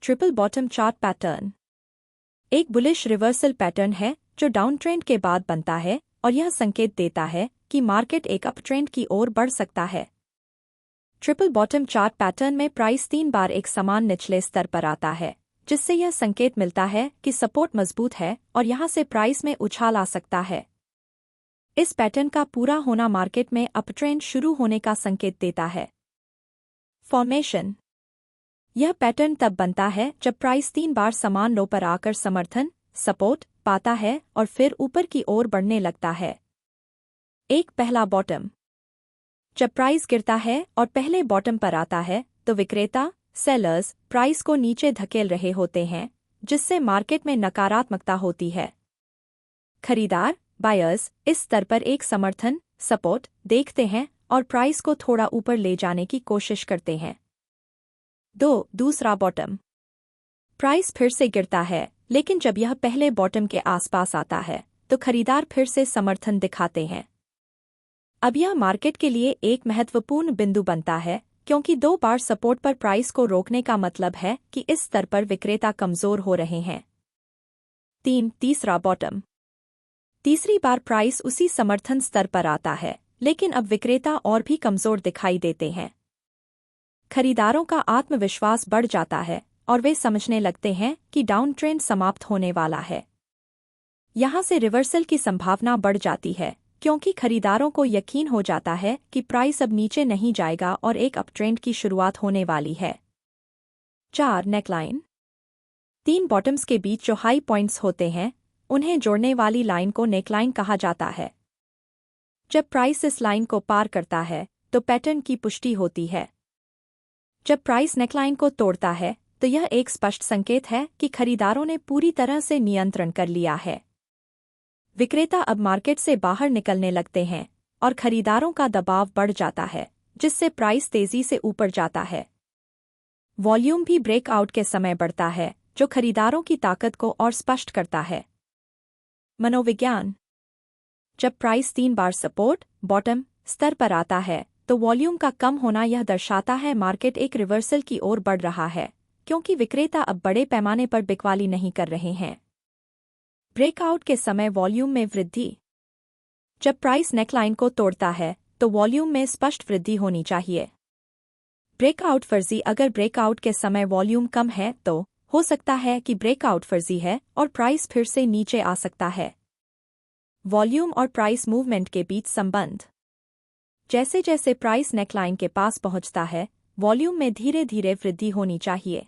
Triple bottom chart pattern एक bullish reversal pattern है जो डाउन ट्रेंड के बाद बनता है और यह संकेत देता है कि मार्केट एक अप ट्रेंड की ओर बढ़ सकता है। ट्रिपल बॉटम चार्ट पैटर्न में प्राइस 3 बार एक समान निचले स्तर पर आता है, जिससे यह संकेत मिलता है कि सपोर्ट मजबूत है और यहां से प्राइस में उछाल आ सकता है। इस पैटर्न का पूरा होना मार्केट में अप ट्रेंड शुरू होने का संकेत देता है। फॉर्मेशन यह पैटर्न तब बनता है जब प्राइस 3 बार समान लो पर आकर समर्थन सपोर्ट पाता है और फिर ऊपर की ओर बढ़ने लगता है। एक पहला बॉटम जब प्राइस गिरता है और पहले बॉटम पर आता है तो विक्रेता सेलर्स प्राइस को नीचे धकेल रहे होते हैं, जिससे मार्केट में नकारात्मकता होती है। खरीदार बायर्स इस स्तर पर एक समर्थन सपोर्ट देखते हैं और प्राइस को थोड़ा ऊपर ले जाने की कोशिश करते हैं। दूसरा बॉटम प्राइस फिर से गिरता है, लेकिन जब यह पहले बॉटम के आसपास आता है तो खरीदार फिर से समर्थन दिखाते हैं। अब यह मार्केट के लिए एक महत्वपूर्ण बिंदु बनता है, क्योंकि 2 बार सपोर्ट पर प्राइस को रोकने का मतलब है कि इस स्तर पर विक्रेता कमजोर हो रहे हैं। तीसरा बॉटम तीसरी बार प्राइस उसी समर्थन स्तर पर आता है, लेकिन अब विक्रेता और भी कमजोर दिखाई देते हैं। खरीदारों का आत्मविश्वास बढ़ जाता है और वे समझने लगते हैं कि डाउन ट्रेंड समाप्त होने वाला है। यहां से रिवर्सल की संभावना बढ़ जाती है, क्योंकि खरीदारों को यकीन हो जाता है कि प्राइस अब नीचे नहीं जाएगा और एक अपट्रेंड की शुरुआत होने वाली है। 4 नेकलाइन 3 बॉटम्स के बीच जो हाई पॉइंट्स होते हैं उन्हें जोड़ने वाली लाइन को नेकलाइन कहा जाता है। जब प्राइस इस लाइन को पार करता है तो पैटर्न की पुष्टि होती है। जब प्राइस नेकलाइन को तोड़ता है तो यह एक स्पष्ट संकेत है कि खरीदारों ने पूरी तरह से नियंत्रण कर लिया है। विक्रेता अब मार्केट से बाहर निकलने लगते हैं और खरीदारों का दबाव बढ़ जाता है, जिससे प्राइस तेजी से ऊपर जाता है। वॉल्यूम भी ब्रेकआउट के समय बढ़ता है, जो खरीदारों की ताकत को और स्पष्ट करता है। मनोविज्ञान जब प्राइस 3 बार सपोर्ट बॉटम स्तर पर आता है तो वॉल्यूम का कम होना यह दर्शाता है मार्केट एक रिवर्सल की ओर बढ़ रहा है, क्योंकि विक्रेता अब बड़े पैमाने पर बिकवाली नहीं कर रहे हैं। ब्रेकआउट के समय वॉल्यूम में वृद्धि जब प्राइस नेकलाइन को तोड़ता है तो वॉल्यूम में स्पष्ट वृद्धि होनी चाहिए। ब्रेकआउट फर्जी अगर ब्रेकआउट के समय वॉल्यूम कम है तो हो सकता है कि ब्रेकआउट फर्जी है और प्राइस फिर से नीचे आ सकता है। वॉल्यूम और प्राइस मूवमेंट के बीच संबंध जैसे जैसे प्राइस नेकलाइन के पास पहुंचता है, वॉल्यूम में धीरे धीरे वृद्धि होनी चाहिए।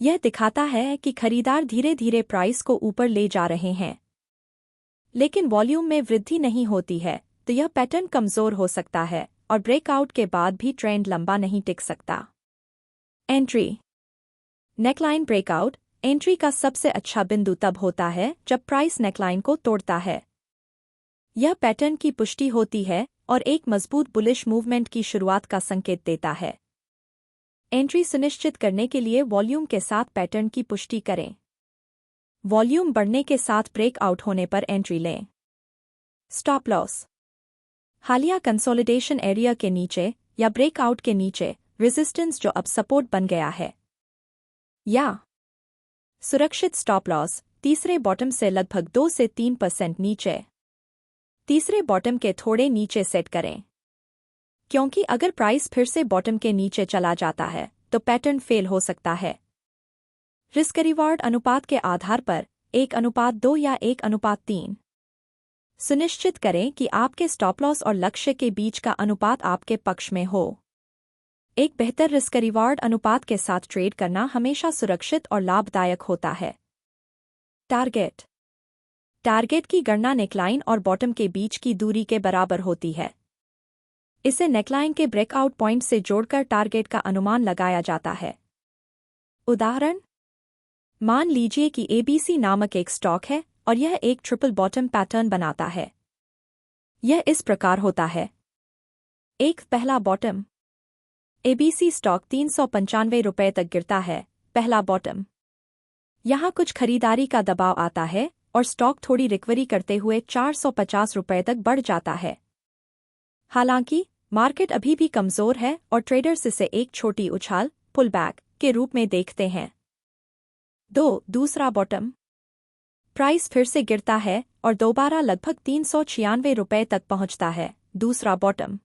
यह दिखाता है कि खरीदार धीरे धीरे प्राइस को ऊपर ले जा रहे हैं। लेकिन वॉल्यूम में वृद्धि नहीं होती है तो यह पैटर्न कमजोर हो सकता है और ब्रेकआउट के बाद भी ट्रेंड लंबा नहीं टिक सकता। एंट्री नेकलाइन ब्रेकआउट एंट्री का सबसे अच्छा बिंदु तब होता है जब प्राइस नेकलाइन को तोड़ता है। यह पैटर्न की पुष्टि होती है और एक मजबूत बुलिश मूवमेंट की शुरुआत का संकेत देता है। एंट्री सुनिश्चित करने के लिए वॉल्यूम के साथ पैटर्न की पुष्टि करें। वॉल्यूम बढ़ने के साथ ब्रेकआउट होने पर एंट्री लें। स्टॉप लॉस हालिया कंसोलिडेशन एरिया के नीचे या ब्रेकआउट के नीचे रेजिस्टेंस जो अब सपोर्ट बन गया है, या सुरक्षित स्टॉप लॉस तीसरे बॉटम से लगभग 2 से 3% नीचे, तीसरे बॉटम के थोड़े नीचे सेट करें, क्योंकि अगर प्राइस फिर से बॉटम के नीचे चला जाता है तो पैटर्न फेल हो सकता है। रिस्क रिवॉर्ड अनुपात के आधार पर 1:2 या 1:3 सुनिश्चित करें कि आपके स्टॉप लॉस और लक्ष्य के बीच का अनुपात आपके पक्ष में हो। एक बेहतर रिस्क रिवॉर्ड अनुपात के साथ ट्रेड करना हमेशा सुरक्षित और लाभदायक होता है। टारगेट की गणना नेकलाइन और बॉटम के बीच की दूरी के बराबर होती है। इसे नेकलाइन के ब्रेकआउट पॉइंट से जोड़कर टारगेट का अनुमान लगाया जाता है। उदाहरण मान लीजिए कि ABC नामक एक स्टॉक है और यह एक ट्रिपल बॉटम पैटर्न बनाता है। यह इस प्रकार होता है। एक पहला बॉटम ABC स्टॉक 395 रुपये तक गिरता है, पहला बॉटम। यहां कुछ खरीदारी का दबाव आता है और स्टॉक थोड़ी रिकवरी करते हुए 450 रुपये तक बढ़ जाता है। हालांकि मार्केट अभी भी कमजोर है और ट्रेडर्स इसे एक छोटी उछाल पुल बैक के रूप में देखते हैं। दूसरा बॉटम। प्राइस फिर से गिरता है और दोबारा लगभग 396 रुपये तक पहुंचता है। दूसरा बॉटम।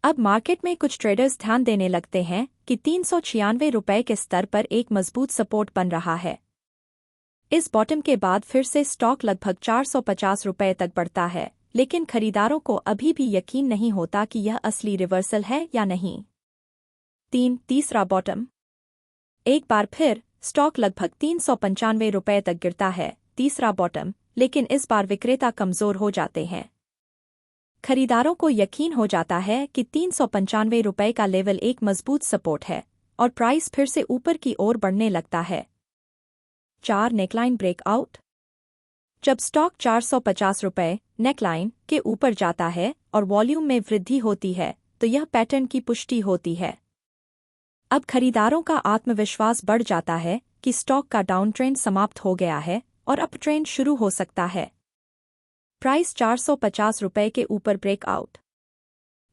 अब मार्केट में कुछ ट्रेडर्स ध्यान देने लगते हैं कि 396 रुपये के स्तर पर एक मजबूत सपोर्ट बन रहा है। इस बॉटम के बाद फिर से स्टॉक लगभग 450 रुपये तक बढ़ता है, लेकिन खरीदारों को अभी भी यकीन नहीं होता कि यह असली रिवर्सल है या नहीं। तीसरा बॉटम। एक बार फिर स्टॉक लगभग 395 रुपये तक गिरता है। तीसरा बॉटम, लेकिन इस बार विक्रेता कमजोर हो जाते हैं। खरीदारों को यकीन हो जाता है कि 395 रुपये का लेवल एक मजबूत सपोर्ट है और प्राइस फिर से ऊपर की ओर बढ़ने लगता है। 4 नेकलाइन ब्रेकआउट। जब स्टॉक 450 रुपये नेकलाइन के ऊपर जाता है और वॉल्यूम में वृद्धि होती है तो यह पैटर्न की पुष्टि होती है। अब खरीदारों का आत्मविश्वास बढ़ जाता है कि स्टॉक का डाउन ट्रेंड समाप्त हो गया है और अप ट्रेंड शुरू हो सकता है। प्राइस 450 रुपये के ऊपर ब्रेकआउट।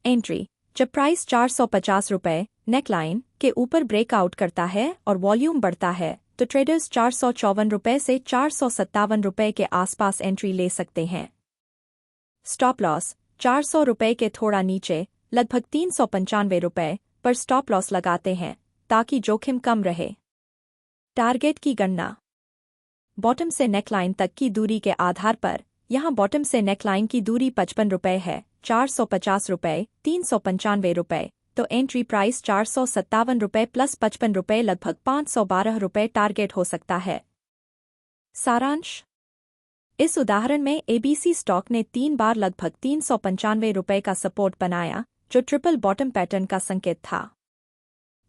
एंट्री। जब प्राइस 450 रुपये नेकलाइन के ऊपर ब्रेकआउट करता है और वॉल्यूम बढ़ता है तो ट्रेडर्स 454 रुपये से 457 रुपये के आसपास एंट्री ले सकते हैं। Stop loss. 400 रुपये के थोड़ा नीचे लगभग 395 रुपये पर स्टॉप लॉस लगाते हैं ताकि जोखिम कम रहे। टारगेट की गणना। बॉटम से नेकलाइन तक की दूरी के आधार पर यहाँ बॉटम से नेकलाइन की दूरी 55 रुपये है। 450 रुपये 395 रुपये, तो एंट्री प्राइस 457 रुपये प्लस 55 रुपये लगभग 512 रुपये टारगेट हो सकता है। सारांश। इस उदाहरण में एबीसी स्टॉक ने 3 बार लगभग 395 रुपये का सपोर्ट बनाया, जो ट्रिपल बॉटम पैटर्न का संकेत था।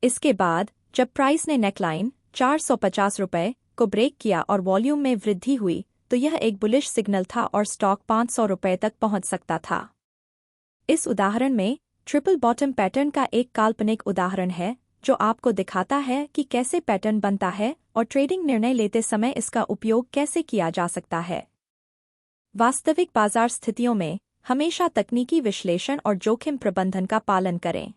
इसके बाद जब प्राइस ने नेकलाइन 450 रुपये को ब्रेक किया और वॉल्यूम में वृद्धि हुई तो यह एक बुलिश सिग्नल था और स्टॉक 500 रुपये तक पहुंच सकता था। इस उदाहरण में ट्रिपल बॉटम पैटर्न का एक काल्पनिक उदाहरण है जो आपको दिखाता है कि कैसे पैटर्न बनता है और ट्रेडिंग निर्णय लेते समय इसका उपयोग कैसे किया जा सकता है। वास्तविक बाजार स्थितियों में हमेशा तकनीकी विश्लेषण और जोखिम प्रबंधन का पालन करें।